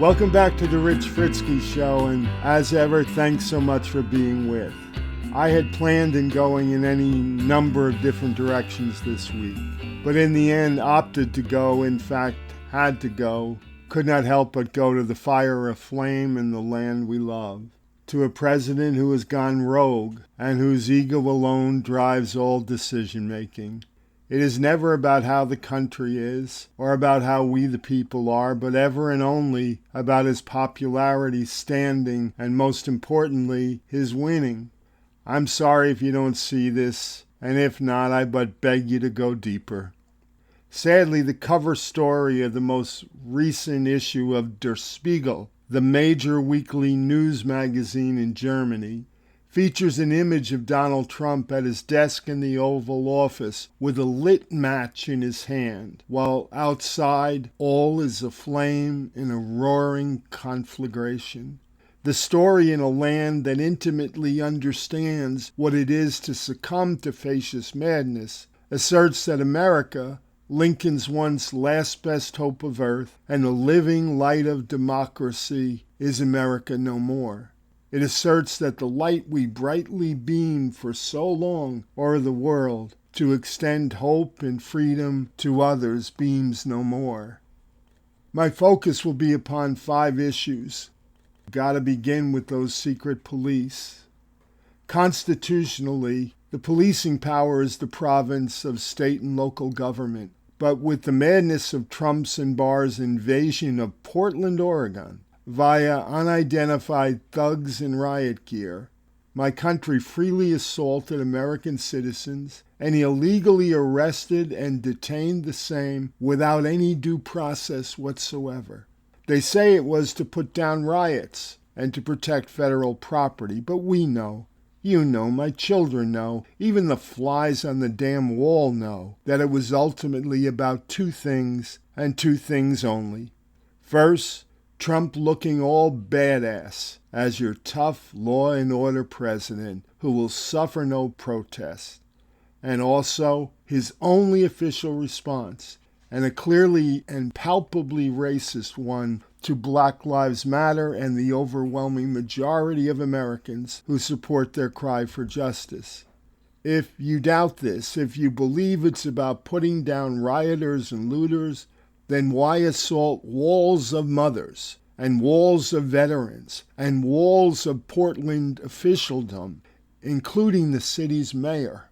Welcome back to the Rich Fritzky Show, and as ever, thanks so much for being with. I had planned on going in any number of different directions this week, but in the end opted to go, in fact, had to go, could not help but go to the fire aflame in the land we love, to a president who has gone rogue and whose ego alone drives all decision-making. It is never about how the country is or about how we the people are, but ever and only about his popularity, standing, and most importantly, his winning. I'm sorry if you don't see this, and if not, I but beg you to go deeper. Sadly, the cover story of the most recent issue of Der Spiegel, the major weekly news magazine in Germany, features an image of Donald Trump at his desk in the Oval Office with a lit match in his hand, while outside all is aflame in a roaring conflagration. The story in a land that intimately understands what it is to succumb to fascist madness asserts that America, Lincoln's once last best hope of earth and the living light of democracy, is America no more. It asserts that the light we brightly beamed for so long o'er the world to extend hope and freedom to others beams no more. My focus will be upon 5 issues. Gotta begin with those secret police. Constitutionally, the policing power is the province of state and local government. But with the madness of Trump's and Barr's invasion of Portland, Oregon, via unidentified thugs in riot gear, my country freely assaulted American citizens and illegally arrested and detained the same without any due process whatsoever. They say it was to put down riots and to protect federal property, but we know, you know, my children know, even the flies on the damn wall know, that it was ultimately about 2 things and 2 things only. First, Trump looking all badass as your tough law and order president who will suffer no protest. And also his only official response, and a clearly and palpably racist one, to Black Lives Matter and the overwhelming majority of Americans who support their cry for justice. If you doubt this, if you believe it's about putting down rioters and looters, then why assault walls of mothers and walls of veterans and walls of Portland officialdom, including the city's mayor?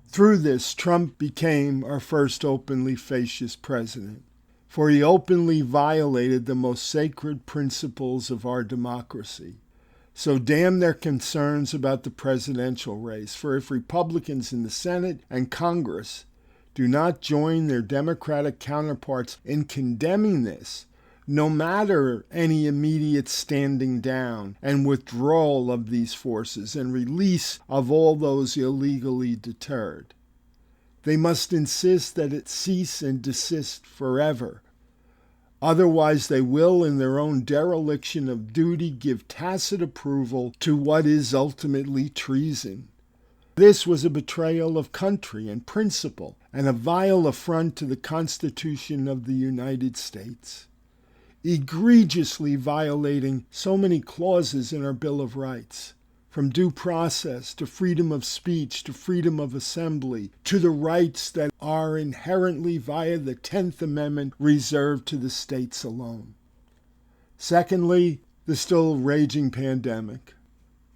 Through this, Trump became our first openly fascist president, for he openly violated the most sacred principles of our democracy. So damn their concerns about the presidential race, for if Republicans in the Senate and Congress do not join their Democratic counterparts in condemning this, no matter any immediate standing down and withdrawal of these forces and release of all those illegally deterred, they must insist that it cease and desist forever. Otherwise, they will, in their own dereliction of duty, give tacit approval to what is ultimately treason. This was a betrayal of country and principle, and a vile affront to the Constitution of the United States, egregiously violating so many clauses in our Bill of Rights, from due process to freedom of speech to freedom of assembly, to the rights that are inherently via the 10th Amendment reserved to the states alone. Secondly, the still raging pandemic.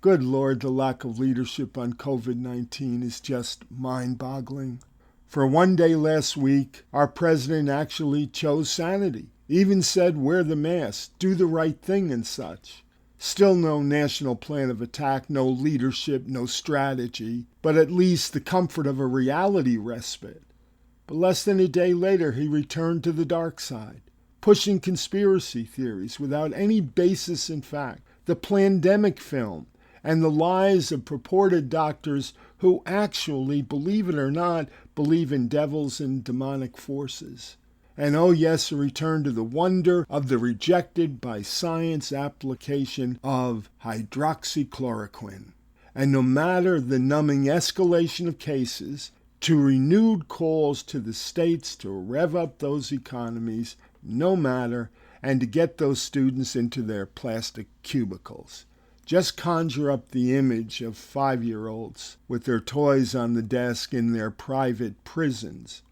Good Lord, the lack of leadership on COVID-19 is just mind-boggling. For one day last week, our president actually chose sanity, even said wear the mask, do the right thing and such. Still no national plan of attack, no leadership, no strategy, but at least the comfort of a reality respite. But less than a day later, he returned to the dark side, pushing conspiracy theories without any basis in fact, the plandemic film, and the lies of purported doctors who actually, believe it or not, believe in devils and demonic forces. And oh yes, a return to the wonder of the rejected by science application of hydroxychloroquine. And no matter the numbing escalation of cases, to renewed calls to the states to rev up those economies, no matter, and to get those students into their plastic cubicles. Just conjure up the image of 5-year-olds with their toys on the desk in their private prisons.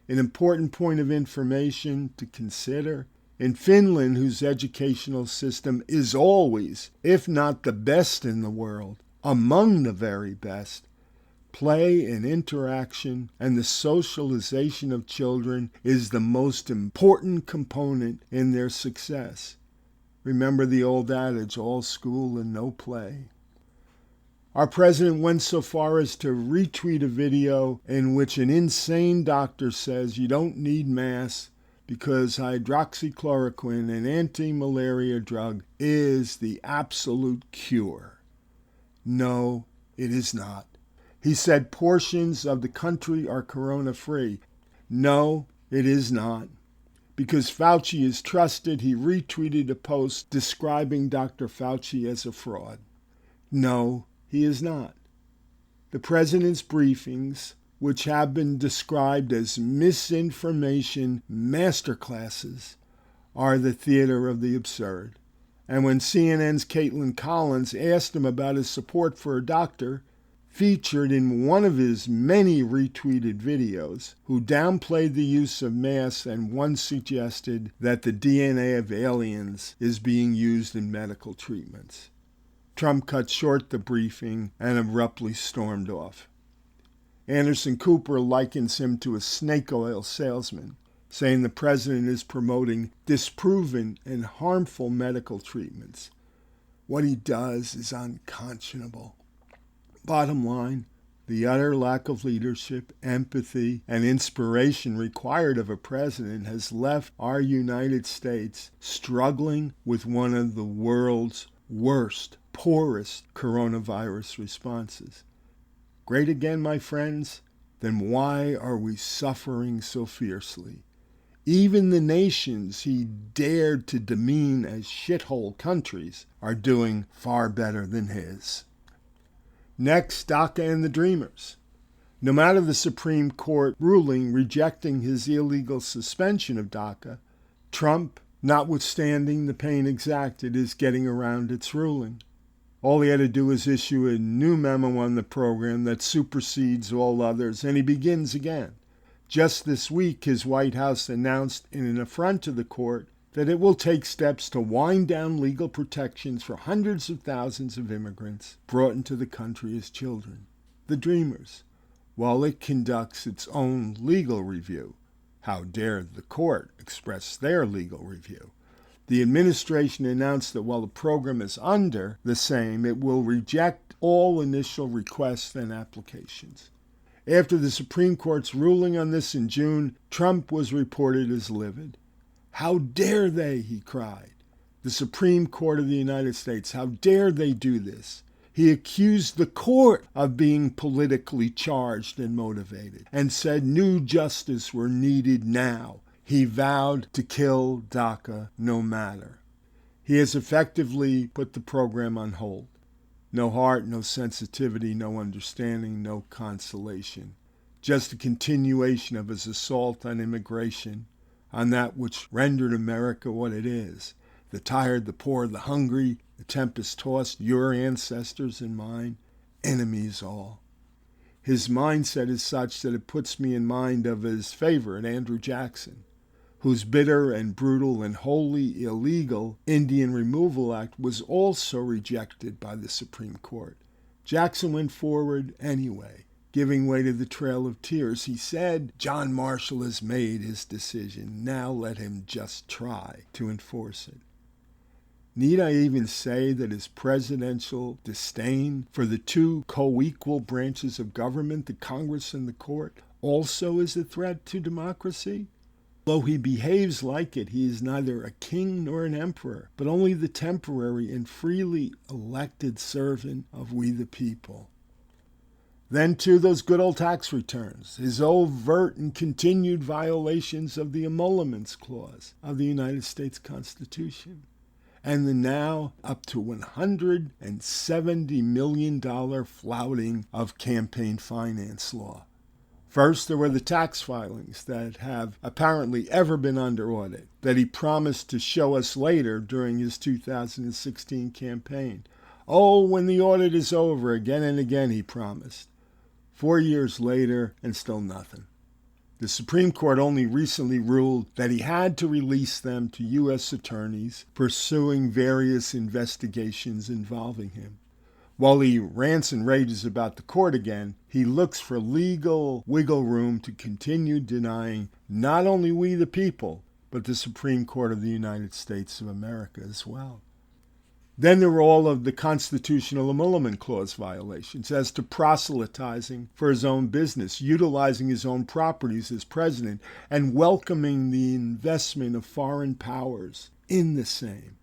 An important point of information to consider: in Finland, whose educational system is always, if not the best in the world, among the very best, play and interaction and the socialization of children is the most important component in their success. Remember the old adage, all school and no play. Our president went so far as to retweet a video in which an insane doctor says you don't need masks because hydroxychloroquine, an anti-malaria drug, is the absolute cure. No, it is not. He said portions of the country are corona-free. No, it is not. Because Fauci is trusted, he retweeted a post describing Dr. Fauci as a fraud. No, he is not. The president's briefings, which have been described as misinformation masterclasses, are the theater of the absurd. And when CNN's Caitlin Collins asked him about his support for a doctor, featured in one of his many retweeted videos, who downplayed the use of masks and once suggested that the DNA of aliens is being used in medical treatments. Trump cut short the briefing and abruptly stormed off. Anderson Cooper likens him to a snake oil salesman, saying the president is promoting disproven and harmful medical treatments. What he does is unconscionable. Bottom line, the utter lack of leadership, empathy, and inspiration required of a president has left our United States struggling with one of the world's worst, poorest coronavirus responses. Great again, my friends? Then why are we suffering so fiercely? Even the nations he dared to demean as shithole countries are doing far better than his. Next, DACA and the Dreamers. No matter the Supreme Court ruling rejecting his illegal suspension of DACA, Trump, notwithstanding the pain exacted, is getting around its ruling. All he had to do is issue a new memo on the program that supersedes all others, and he begins again. Just this week, his White House announced in an affront to the court that it will take steps to wind down legal protections for hundreds of thousands of immigrants brought into the country as children, the Dreamers, while it conducts its own legal review. How dare the court express their legal review? The administration announced that while the program is under the same, it will reject all initial requests and applications. After the Supreme Court's ruling on this in June, Trump was reported as livid. How dare they, he cried. The Supreme Court of the United States, how dare they do this? He accused the court of being politically charged and motivated, and said new justice were needed now. He vowed to kill DACA no matter. He has effectively put the program on hold. No heart, no sensitivity, no understanding, no consolation. Just a continuation of his assault on immigration, on that which rendered America what it is. The tired, the poor, the hungry, the tempest-tossed, your ancestors and mine, enemies all. His mindset is such that it puts me in mind of his favorite, Andrew Jackson, whose bitter and brutal and wholly illegal Indian Removal Act was also rejected by the Supreme Court. Jackson went forward anyway, giving way to the Trail of Tears. He said, John Marshall has made his decision. Now let him just try to enforce it. Need I even say that his presidential disdain for the two co-equal branches of government, the Congress and the court, also is a threat to democracy? Though he behaves like it, he is neither a king nor an emperor, but only the temporary and freely elected servant of we the people. Then, too, those good old tax returns, his overt and continued violations of the Emoluments Clause of the United States Constitution, and the now up to $170 million flouting of campaign finance law. First, there were the tax filings that have apparently ever been under audit, that he promised to show us later during his 2016 campaign. Oh, when the audit is over, again and again, he promised. 4 years later, and still nothing. The Supreme Court only recently ruled that he had to release them to U.S. attorneys pursuing various investigations involving him. While he rants and rages about the court again, he looks for legal wiggle room to continue denying not only we the people, but the Supreme Court of the United States of America as well. Then there were all of the constitutional emolument clause violations as to proselytizing for his own business, utilizing his own properties as president, and welcoming the investment of foreign powers in the same.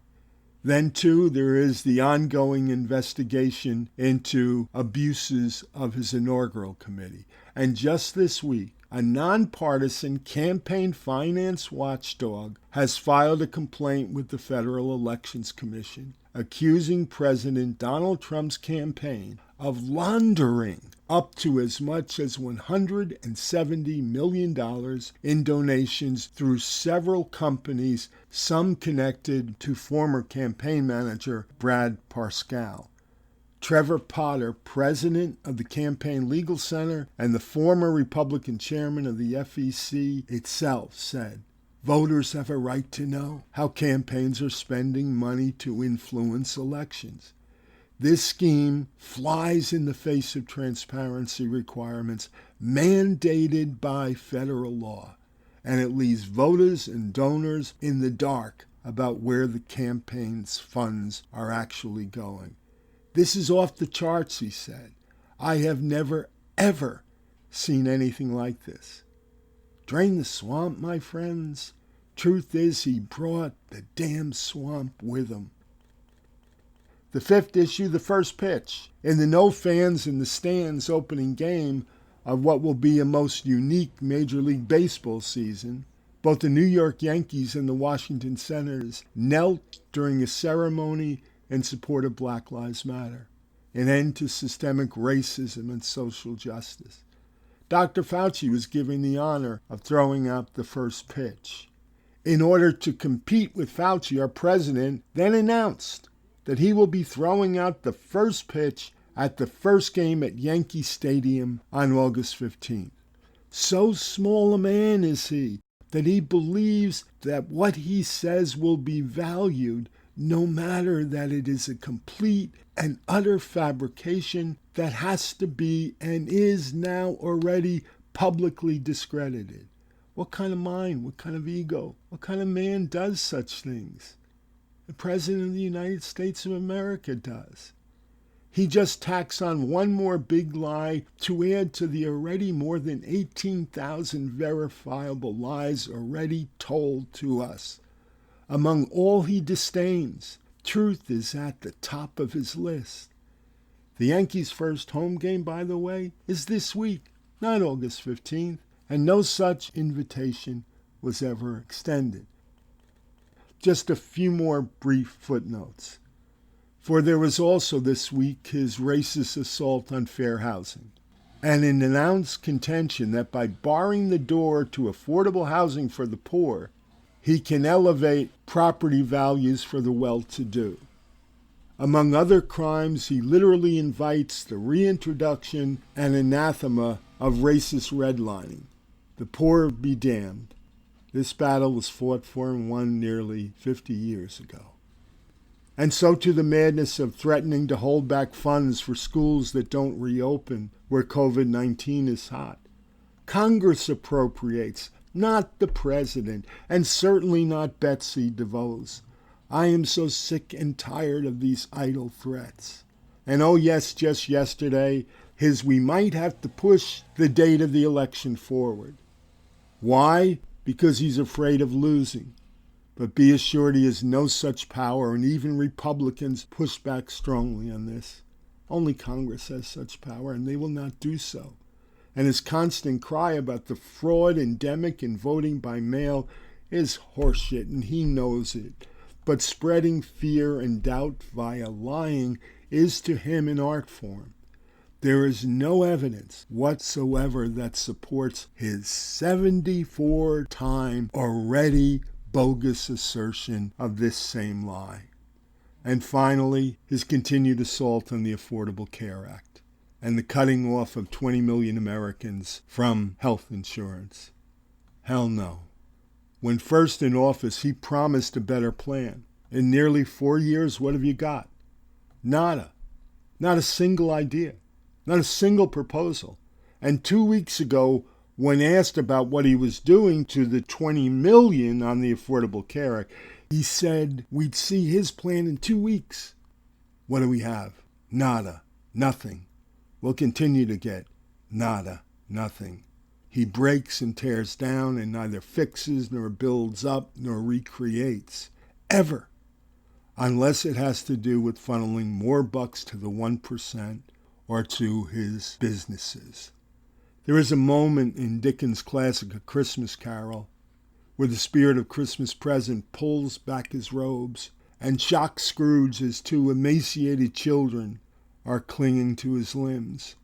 Then, too, there is the ongoing investigation into abuses of his inaugural committee. And just this week, a nonpartisan campaign finance watchdog has filed a complaint with the Federal Elections Commission, accusing President Donald Trump's campaign of laundering up to as much as $170 million in donations through several companies, some connected to former campaign manager Brad Parscale. Trevor Potter, president of the Campaign Legal Center and the former Republican chairman of the FEC itself, said, "Voters have a right to know how campaigns are spending money to influence elections. This scheme flies in the face of transparency requirements mandated by federal law, and it leaves voters and donors in the dark about where the campaign's funds are actually going. This is off the charts," he said. "I have never, ever seen anything like this." Drain the swamp, my friends. Truth is, he brought the damn swamp with him. The fifth issue, the first pitch. In the no fans in the stands opening game of what will be a most unique Major League Baseball season, both the New York Yankees and the Washington Senators knelt during a ceremony in support of Black Lives Matter, an end to systemic racism and social justice. Dr. Fauci was given the honor of throwing out the first pitch. In order to compete with Fauci, our president then announced that he will be throwing out the first pitch at the first game at Yankee Stadium on August 15th. So small a man is he that he believes that what he says will be valued no matter that it is a complete and utter fabrication that has to be and is now already publicly discredited. What kind of mind, what kind of ego, what kind of man does such things? The President of the United States of America does. He just tacks on one more big lie to add to the already more than 18,000 verifiable lies already told to us. Among all he disdains, truth is at the top of his list. The Yankees' first home game, by the way, is this week, not August 15th, and no such invitation was ever extended. Just a few more brief footnotes. For there was also this week his racist assault on fair housing, and an announced contention that by barring the door to affordable housing for the poor, he can elevate property values for the well-to-do. Among other crimes, he literally invites the reintroduction and anathema of racist redlining. The poor be damned. This battle was fought for and won nearly 50 years ago. And so to the madness of threatening to hold back funds for schools that don't reopen where COVID-19 is hot. Congress appropriates, not the president, and certainly not Betsy DeVos. I am so sick and tired of these idle threats. And oh yes, just yesterday, we might have to push the date of the election forward. Why? Because he's afraid of losing. But be assured he has no such power, and even Republicans push back strongly on this. Only Congress has such power, and they will not do so. And his constant cry about the fraud endemic in voting by mail is horseshit, and he knows it. But spreading fear and doubt via lying is to him an art form. There is no evidence whatsoever that supports his 74-time already bogus assertion of this same lie. And finally, his continued assault on the Affordable Care Act and the cutting off of 20 million Americans from health insurance. Hell no. When first in office, he promised a better plan. In nearly 4 years, what have you got? Nada. Not a single idea. Not a single proposal. And 2 weeks ago, when asked about what he was doing to the 20 million on the Affordable Care Act, he said we'd see his plan in 2 weeks. What do we have? Nada. Nothing. We'll continue to get nada. Nothing. He breaks and tears down and neither fixes nor builds up nor recreates. Ever. Unless it has to do with funneling more bucks to the 1% or to his businesses. There is a moment in Dickens' classic A Christmas Carol where the spirit of Christmas present pulls back his robes and shocks Scrooge as two emaciated children are clinging to his limbs.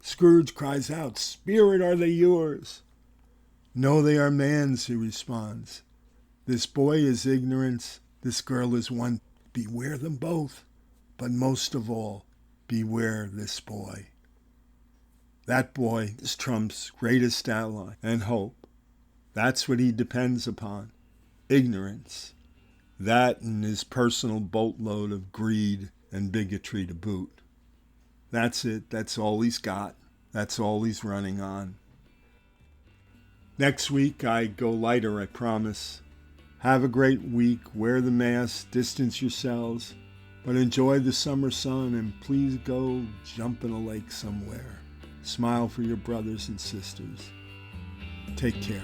Scrooge cries out, "Spirit, are they yours?" "No, they are man's," he responds. "This boy is ignorance, this girl is one. Beware them both, but most of all, beware this boy." That boy is Trump's greatest ally and hope. That's what he depends upon. Ignorance. That and his personal boatload of greed and bigotry to boot. That's it. That's all he's got. That's all he's running on. Next week, I go lighter, I promise. Have a great week. Wear the mask. Distance yourselves. But enjoy the summer sun and please go jump in a lake somewhere. Smile for your brothers and sisters. Take care.